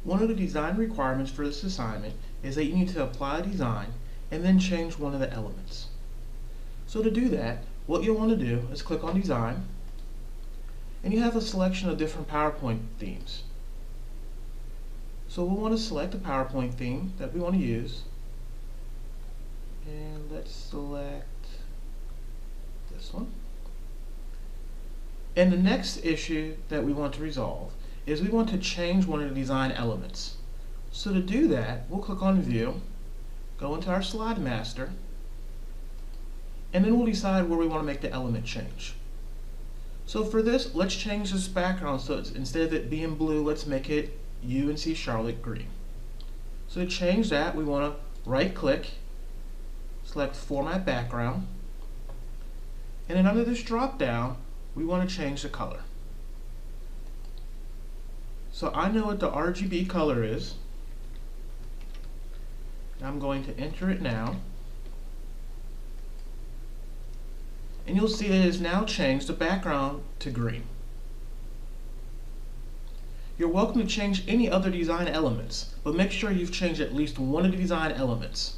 One of the design requirements for this assignment is that you need to apply a design and then change one of the elements. So to do that, what you'll want to do is click on Design, and you have a selection of different PowerPoint themes. So we'll want to select a PowerPoint theme that we want to use, and let's select this one. And the next issue that we want to resolve is we want to change one of the design elements. So to do that, we'll click on View, go into our Slide Master, and then we'll decide where we want to make the element change. So for this, let's change this background, so instead of it being blue, let's make it UNC Charlotte green. So to change that, we want to right click, select Format Background, and then under this drop down, we want to change the color. So I know what the RGB color is. I'm going to enter it now. And you'll see that it has now changed the background to green. You're welcome to change any other design elements, but make sure you've changed at least one of the design elements.